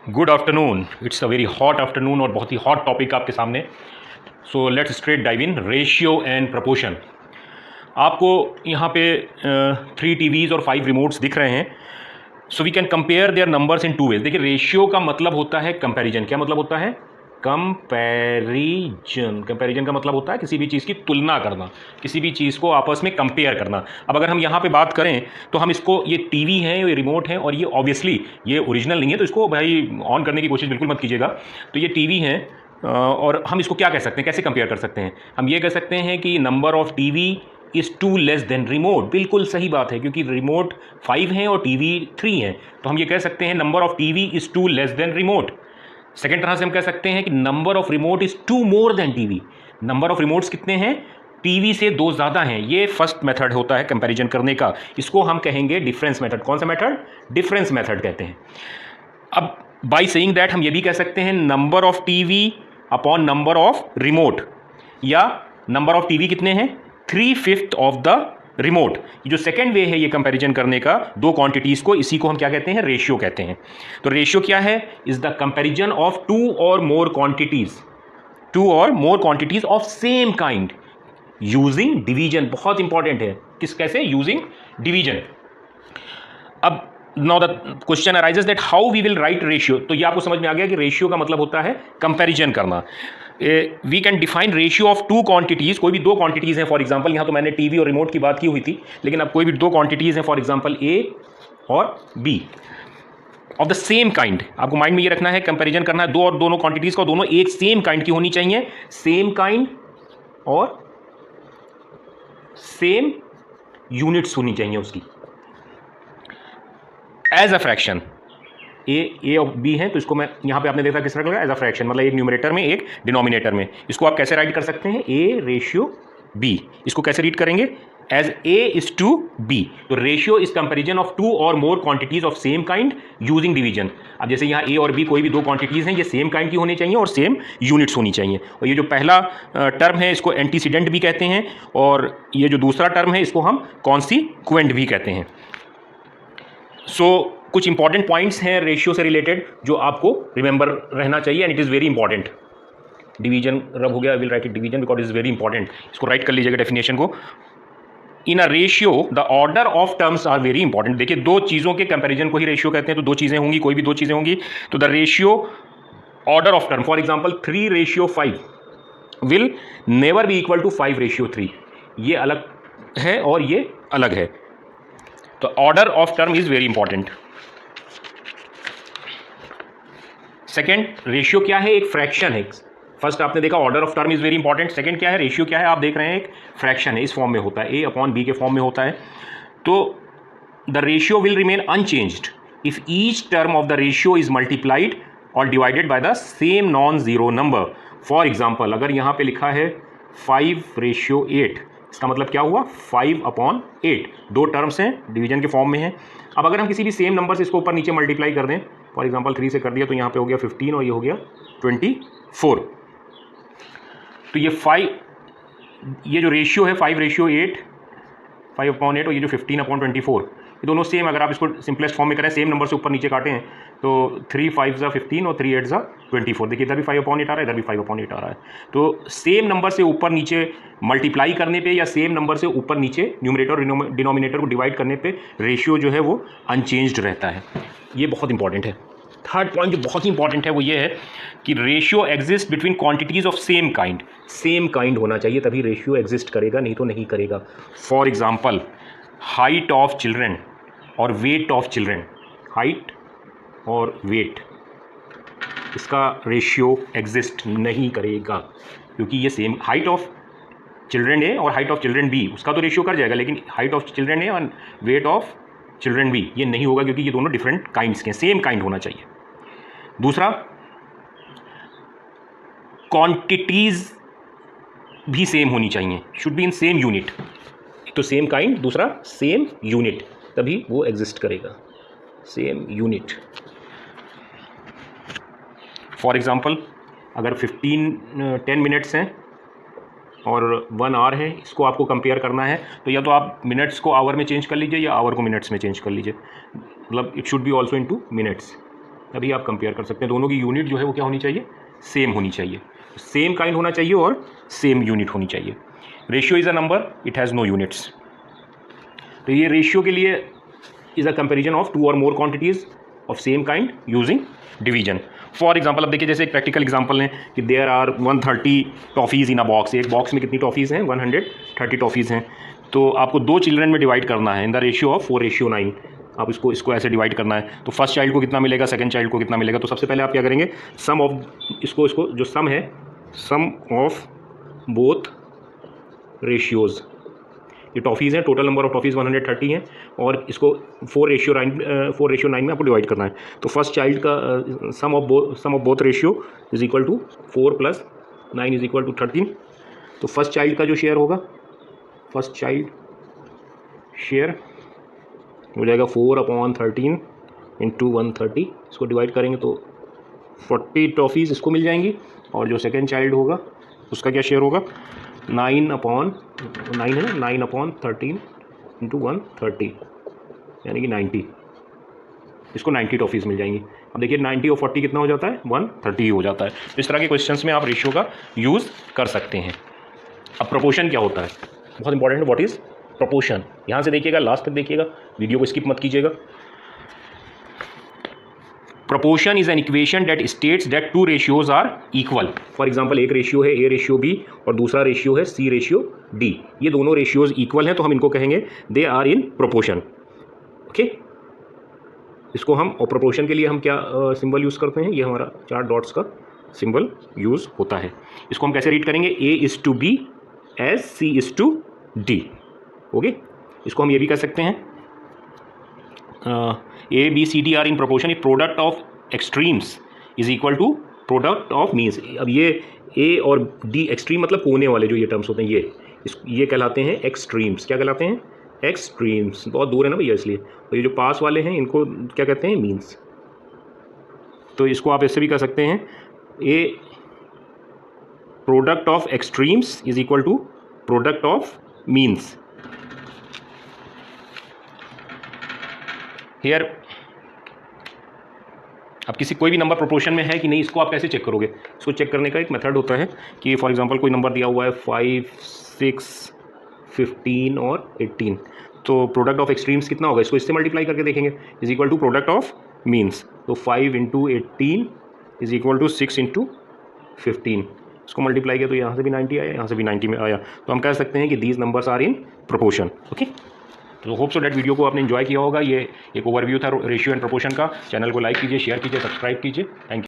Good afternoon. It's a very hot afternoon और बहुत ही hot topic आपके सामने। So let's straight dive in ratio and proportion. आपको यहाँ पे 3 टीवीज़ और 5 रिमोट्स दिख रहे हैं। So we can compare their numbers in 2 ways. देखिए, रेशियो का मतलब होता है कंपैरिजन। क्या मतलब होता है? कंपैरिजन। कंपैरिजन का मतलब होता है किसी भी चीज़ की तुलना करना, किसी भी चीज़ को आपस में कंपेयर करना। अब अगर हम यहाँ पे बात करें तो हम इसको, ये टीवी है, ये रिमोट है और ये ऑब्वियसली ये ओरिजिनल नहीं है, तो इसको भाई ऑन करने की कोशिश बिल्कुल मत कीजिएगा। तो ये टीवी है और हम इसको क्या कह सकते हैं, कैसे कंपेयर कर सकते हैं? हम ये कह सकते हैं कि number of TV is 2 less than remote. बिल्कुल सही बात है, क्योंकि रिमोट 5 है और टीवी 3 है, तो हम ये कह सकते हैं number of TV is 2 less than remote. Second तरह से हम कह सकते हैं कि number of remote is 2 more than TV. Number of remotes कितने हैं? टीवी से 2 ज़्यादा हैं। ये फर्स्ट मेथड होता है कंपैरिजन करने का। इसको हम कहेंगे डिफरेंस मेथड। कौन सा मेथड? डिफरेंस मेथड कहते हैं। अब बाय सेइंग दैट हम ये भी कह सकते हैं number of TV upon number of remote, या नंबर ऑफ टीवी कितने हैं? 3/5 ऑफ द रिमोट। ये जो सेकेंड वे है ये कंपैरिजन करने का दो क्वांटिटीज को, इसी को हम क्या कहते हैं? रेशियो कहते हैं। तो रेशियो क्या है? इज द कंपैरिजन ऑफ 2 और मोर क्वांटिटीज, 2 और more quantities of same kind using division. बहुत इंपॉर्टेंट है। कैसे? Using division. अब now the question arises that how we will write ratio. तो ये आपको समझ में आ गया कि रेशियो का मतलब होता है कंपैरिजन करना। We can define ratio of 2 quantities. कोई भी 2 क्वांटिटीज हैं, फॉर एग्जांपल यहाँ तो मैंने टीवी और रिमोट की बात की हुई थी, लेकिन अब कोई भी 2 क्वांटिटीज हैं, फॉर एग्जांपल ए और B of the same kind. आपको माइंड में ये रखना है, कंपैरिजन करना है दो और दोनों क्वांटिटीज को, दोनों एक सेम काइंड की होनी चाहिए। सेम काइंड और सेम यूनिट्स होनी चाहिए उसकी। एज अ फ्रैक्शन, ए और बी है, तो इसको मैं यहाँ पे आपने देखा किस तरह लगा? एज अ फ्रैक्शन, मतलब एक न्यूमरेटर में एक डिनोमिनेटर में। इसको आप कैसे राइट कर सकते हैं? A ratio B. इसको कैसे रीड करेंगे? As A is to B. तो रेशियो इज कंपैरिजन ऑफ 2 और more quantities of same kind using division. अब जैसे यहाँ ए और बी कोई भी 2 क्वांटिटीज हैं, ये सेम काइंड की होनी चाहिए और सेम यूनिट्स होनी चाहिए। और ये जो पहला टर्म है इसको एंटीसीडेंट भी कहते हैं, और ये जो दूसरा टर्म है इसको हम कॉन्सीक्वेंट भी कहते हैं। सो कुछ इंपॉर्टेंट पॉइंट्स हैं रेशियो से रिलेटेड जो आपको रिमेंबर रहना चाहिए, and it is very important. Division रब हो गया, I will write it division because is very important. इसको राइट कर लीजिएगा डेफिनेशन को। In a ratio the order of terms are very important. देखिए, 2 चीज़ों के कंपैरिजन को ही रेशियो कहते हैं, तो 2 चीज़ें होंगी, कोई भी 2 चीज़ें होंगी, तो the ratio order of term, for example 3:5 will never be equal to 5:3। ये अलग है और ये अलग है, तो order of term is very important. Second, ratio क्या है? एक फ्रैक्शन है। फर्स्ट आपने देखा order of term is very important. Second क्या है? रेशियो क्या है? आप देख रहे हैं एक फ्रैक्शन है, इस फॉर्म में होता है, ए अपॉन बी के फॉर्म में होता है। तो the ratio will remain unchanged if each term of the ratio is multiplied और divided by the same non zero number. For example, अगर यहाँ पे लिखा है 5:8, इसका मतलब क्या हुआ? 5/8। 2 टर्म्स हैं, डिवीजन के फॉर्म में है। अब अगर हम किसी भी सेम नंबर से इसको ऊपर नीचे मल्टीप्लाई कर दें, फॉर एग्जांपल 3 से कर दिया, तो यहाँ पे हो गया 15 और ये हो गया 24। तो ये जो रेशियो है 5:8, 5/8, और ये जो 15/24, ये दोनों सेम। अगर आप इसको सिंपलेस्ट फॉर्म में करें, सेम नंबर से ऊपर नीचे काटें, तो 3 5 15 और 3 8 24। देखिए, इधर भी 5/8 आ रहा है, इधर भी 5/8 आ रहा है। तो सेम नंबर से ऊपर नीचे मल्टीप्लाई करने पे, या सेम नंबर से ऊपर नीचे न्यूमरेटर और डिनोमिनेटर को डिवाइड करने पे रेशियो जो है वो अनचेंज्ड रहता है। ये बहुत इंपॉर्टेंट है। थर्ड पॉइंट जो बहुत ही इंपॉर्टेंट है वो ये है कि ratio exist between quantities of same kind. Same kind होना चाहिए, तभी रेशियो एग्जिस्ट करेगा, नहीं तो नहीं करेगा। For example, height of children और वेट ऑफ चिल्ड्रेन, हाइट और वेट, इसका रेशियो एग्जिस्ट नहीं करेगा, क्योंकि ये सेम हाइट ऑफ चिल्ड्रेन ए और हाइट ऑफ चिल्ड्रेन बी, उसका तो रेशियो कर जाएगा, लेकिन हाइट ऑफ चिल्ड्रेन ए और वेट ऑफ चिल्ड्रेन बी ये नहीं होगा, क्योंकि ये दोनों डिफरेंट काइंड्स के, सेम काइंड होना चाहिए। दूसरा, क्वांटिटीज भी सेम होनी चाहिए, should be in same unit. एक तो सेम काइंड, दूसरा सेम यूनिट, तभी वो एग्जिस्ट करेगा। Same unit. फॉर एग्जांपल, अगर 10 मिनट्स हैं और 1 आवर है, इसको आपको कंपेयर करना है, तो या तो आप मिनट्स को आवर में चेंज कर लीजिए या आवर को मिनट्स में चेंज कर लीजिए। मतलब it should be also into minutes. अभी आप कंपेयर कर सकते हैं। दोनों की यूनिट जो है वो क्या होनी चाहिए, सेम होनी चाहिए, सेम काइंड होना चाहिए और सेम यूनिट होनी चाहिए। Ratio is a number, it has no units. तो ये रेशियो के लिए is a comparison of two और more quantities of same kind using division. For example, अब देखिए जैसे एक प्रैक्टिकल एग्जाम्पल है कि there are 130 toffees in a box. एक बॉक्स में कितनी टॉफ़ीज़ हैं, 130 टॉफ़ीज़ हैं। तो आपको 2 चिल्ड्रन में डिवाइड करना है इन द रेशियो ऑफ 4:9। आप इसको ऐसे डिवाइड करना है। तो फर्स्ट चाइल्ड को कितना मिलेगा, सेकंड चाइल्ड को कितना मिलेगा। तो सबसे पहले आप क्या करेंगे, सम ऑफ इसको जो सम है, सम ऑफ बोथ रेशियोज़, ये टॉफ़ीज़ हैं, टोटल नंबर ऑफ टॉफ़ीज़ 130 हैं और इसको 4:9 में आपको डिवाइड करना है। तो फर्स्ट चाइल्ड का sum of both ratio is equal to 4 + 9 is equal to 13। तो फर्स्ट चाइल्ड का जो शेयर होगा, फर्स्ट चाइल्ड शेयर हो जाएगा 4/13 इंटू 130। इसको डिवाइड करेंगे तो 40 टॉफ़ीज़ इसको मिल जाएंगी। और जो सेकेंड चाइल्ड होगा उसका क्या शेयर होगा, 9/9 है ना, 9/13 इंटू 130 यानी कि 90। इसको 90 टॉफ़ीज़ मिल जाएंगी। अब देखिए 90 और 40 कितना हो जाता है, 130 हो जाता है। तो इस तरह के क्वेश्चंस में आप रेशियो का यूज़ कर सकते हैं। अब प्रोपोर्शन क्या होता है, बहुत इंपॉर्टेंट है। व्हाट इज़ प्रोपोर्शन, यहाँ से देखिएगा, लास्ट तक देखिएगा, वीडियो को स्किप मत कीजिएगा। Proportion is an equation that states that two ratios are equal. For example, एक रेशियो है A:B और दूसरा रेशियो है C:D। ये दोनों रेशियोज इक्वल हैं तो हम इनको कहेंगे they are in proportion. Okay, इसको हम, और प्रोपोर्शन के लिए हम क्या सिंबल यूज़ करते हैं, ये हमारा 4 डॉट्स का सिंबल यूज़ होता है। इसको हम कैसे रीड करेंगे, A:B as C:D। ओके, इसको हम ये भी कह सकते हैं A, B, C, D are in proportion if product of extremes is equal to product of means. अब ये A और D, एक्सट्रीम मतलब कोने वाले जो ये टर्म्स होते हैं, ये कहलाते हैं एक्सट्रीम्स। क्या कहलाते हैं, एक्सट्रीम्स। बहुत दूर है ना भैया इसलिए। और ये जो पास वाले हैं इनको क्या कहते हैं, मीन्स। तो इसको आप ऐसे भी कह सकते हैं, A product of extremes is equal to product of means. Here अब कोई भी नंबर प्रोपोर्शन में है कि नहीं, इसको आप कैसे चेक करोगे। इसको चेक करने का एक मेथड होता है कि फॉर एग्जांपल कोई नंबर दिया हुआ है 5, 6, 15 और 18। तो प्रोडक्ट ऑफ एक्सट्रीम्स कितना होगा, इसको इससे मल्टीप्लाई करके देखेंगे, is equal to product of means. तो 5 × 18 इज इक्वल टू 6 × 15। इसको मल्टीप्लाई किया तो यहाँ से भी 90 आया, यहाँ से भी 90 में आया। तो हम कह सकते हैं कि these numbers are in proportion. Okay, तो होप सो डैट वीडियो को आपने एंजॉय किया होगा। ये एक ओवरव्यू था रेशियो एंड प्रोपोर्शन का। चैनल को लाइक कीजिए, शेयर कीजिए, सब्सक्राइब कीजिए। Thank you.